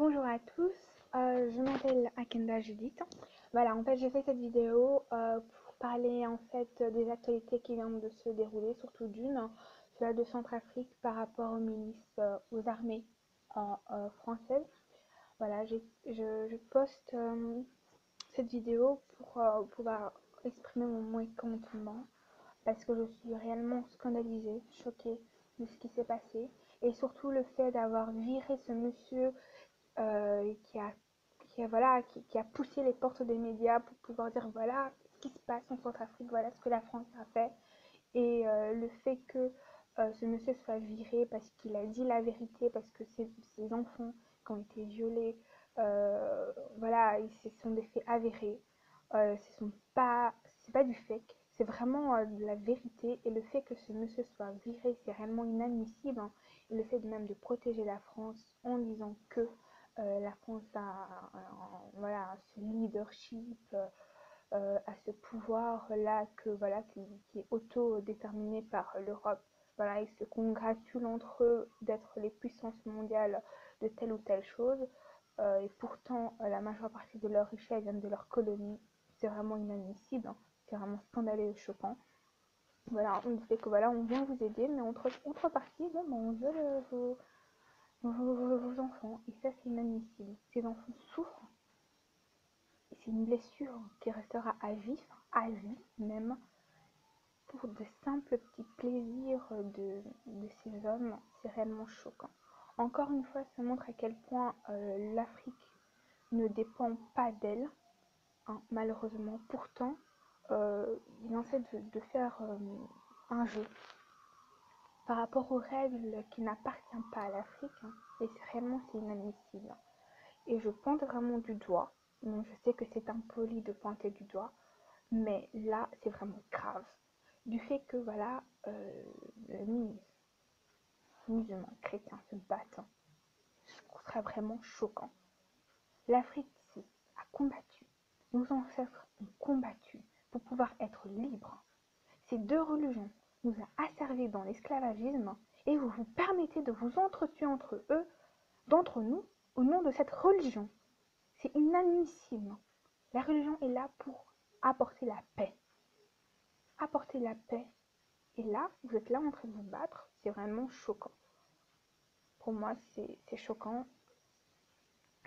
Bonjour à tous, je m'appelle Akenda Judith. Voilà, en fait j'ai fait cette vidéo pour parler en fait des actualités qui viennent de se dérouler, surtout d'une, celle de Centrafrique par rapport aux milices, aux armées françaises. Voilà, je poste cette vidéo pour pouvoir exprimer mon mécontentement parce que je suis réellement scandalisée, choquée de ce qui s'est passé et surtout le fait d'avoir viré ce monsieur qui a poussé les portes des médias pour pouvoir dire voilà ce qui se passe en Centrafrique, voilà ce que la France a fait. Et le fait que ce monsieur soit viré parce qu'il a dit la vérité, parce que ses enfants qui ont été violés, voilà, ce sont des faits avérés. C'est pas du fake, c'est vraiment de la vérité. Et le fait que ce monsieur soit viré, c'est réellement inadmissible, hein. Et le fait même de protéger la France en disant que la France voilà, ce leadership, à ce pouvoir-là voilà, qui est autodéterminé par l'Europe. Voilà, ils se congratulent entre eux d'être les puissances mondiales de telle ou telle chose. Et pourtant, la majeure partie de leur richesse vient de leurs colonies. C'est vraiment inadmissible, hein. C'est vraiment scandaleux et choquant. Voilà, on fait que voilà, on vient vous aider, mais en contrepartie, bon, on veut vos enfants. Et ça, c'est inadmissible. Ces enfants souffrent. C'est une blessure qui restera à vie même, pour de simples petits plaisirs de ces hommes. C'est réellement choquant. Encore une fois, ça montre à quel point l'Afrique ne dépend pas d'elle, hein, malheureusement. Pourtant, ils essaient de faire un jeu par rapport aux règles qui n'appartiennent pas à l'Afrique, hein, et réellement c'est inadmissible. Et je pointe vraiment du doigt, donc je sais que c'est impoli de pointer du doigt, mais là c'est vraiment grave. Du fait que voilà, les musulmans, chrétiens se battent, hein, je trouve ça vraiment choquant. L'Afrique a combattu, nos ancêtres ont combattu pour pouvoir être libres. Ces deux religions nous ont asservis dans l'esclavagisme et vous vous permettez de vous entretuer d'entre nous, au nom de cette religion. C'est inadmissible. La religion est là pour apporter la paix. Apporter la paix. Et là, vous êtes là en train de vous battre. C'est vraiment choquant. Pour moi, c'est choquant.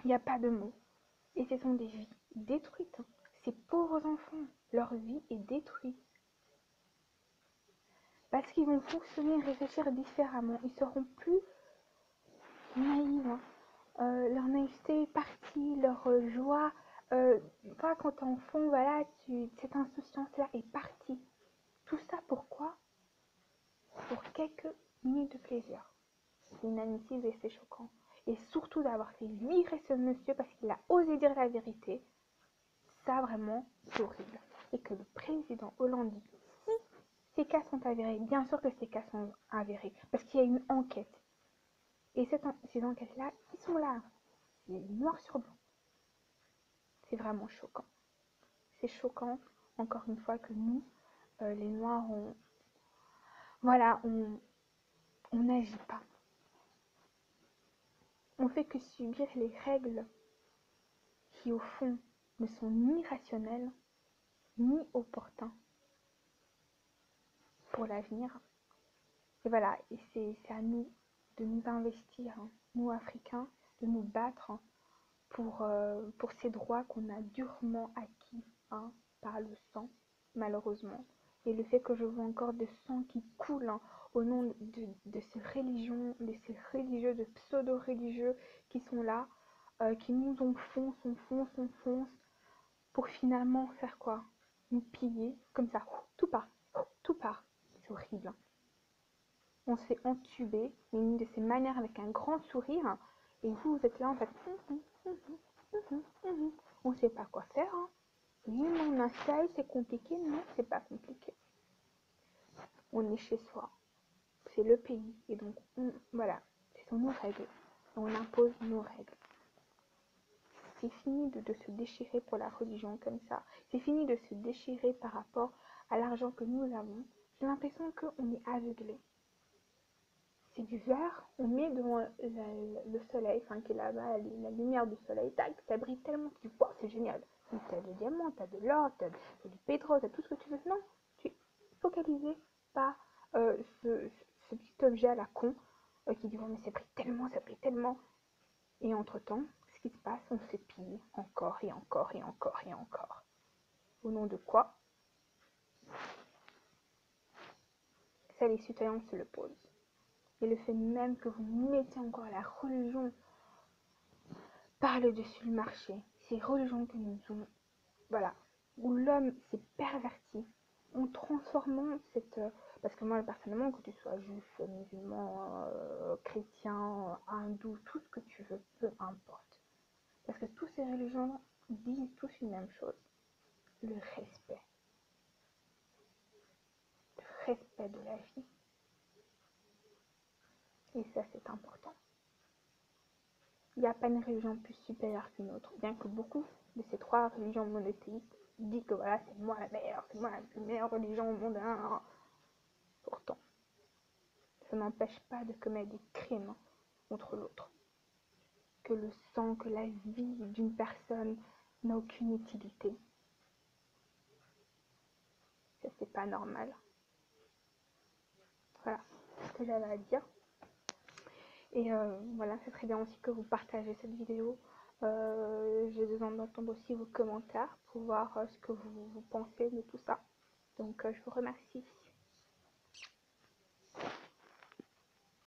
Il n'y a pas de mots. Et ce sont des vies détruites. Ces pauvres enfants, leur vie est détruite. Parce qu'ils vont fonctionner et réfléchir différemment. Ils seront plus naïfs. Leur naïveté est partie, leur joie. Toi, quand t'es enfant, voilà, cette insouciance-là est partie. Tout ça pourquoi? Pour quelques minutes de plaisir. C'est inadmissible et c'est choquant. Et surtout d'avoir fait virer ce monsieur parce qu'il a osé dire la vérité. Ça, vraiment, c'est horrible. Et que le président hollandais, si ces cas sont avérés, bien sûr que ces cas sont avérés, parce qu'il y a une enquête. Et ces enquêtes-là, ils sont là. C'est noir sur blanc. C'est vraiment choquant. C'est choquant, encore une fois, que nous, les Noirs, on n'agit pas. On fait que subir les règles qui, au fond, ne sont ni rationnelles, ni opportunes pour l'avenir. Et voilà, et c'est à nous de nous investir, hein, nous Africains, de nous battre, hein, pour ces droits qu'on a durement acquis, hein, par le sang, malheureusement. Et le fait que je vois encore de sang qui coule, hein, au nom de ces religions, de ces religieux, de pseudo-religieux qui sont là, qui nous enfoncent, pour finalement faire quoi? Nous piller, comme ça, tout part, tout part. C'est horrible, hein. On se fait entuber, une de ces manières avec un grand sourire, et vous êtes là en fait, on ne sait pas quoi faire, hein. Oui, mon install, c'est compliqué, non, c'est pas compliqué. On est chez soi, c'est le pays, et donc, voilà, ce sont nos règles, on impose nos règles. C'est fini de se déchirer pour la religion comme ça, c'est fini de se déchirer par rapport à l'argent que nous avons. J'ai l'impression qu'on est aveuglé. c'est du verre, on met devant le soleil, enfin qui est là-bas, la lumière du soleil, tac, ça brille tellement que tu vois, c'est génial. T'as des diamants, t'as de l'or, t'as du pétrole, t'as tout ce que tu veux. Non, tu es focalisé par ce petit objet à la con qui dit, oh, mais ça brille tellement, ça brille tellement. Et entre-temps, ce qui se passe, on se pille encore et encore et encore et encore. Au nom de quoi? Ça, les citoyens se le posent. Et le fait même que vous mettez encore la religion par le dessus le marché, ces religions que nous ont, voilà, où l'homme s'est perverti en transformant cette... parce que moi, personnellement, que tu sois juif, musulman, chrétien, hindou, tout ce que tu veux, peu importe. Parce que toutes ces religions disent tous une même chose, le respect. Le respect de la vie. Et ça, c'est important. Il n'y a pas une religion plus supérieure qu'une autre, bien que beaucoup de ces trois religions monothéistes disent que voilà, c'est moi la meilleure, c'est moi la meilleure religion au monde. Hein. Pourtant, ça n'empêche pas de commettre des crimes contre l'autre. Que le sang, que la vie d'une personne n'a aucune utilité. Ça, c'est pas normal. Voilà ce que j'avais à dire. Et voilà, c'est très bien aussi que vous partagez cette vidéo. J'ai besoin d'entendre aussi vos commentaires pour voir ce que vous pensez de tout ça. Donc je vous remercie.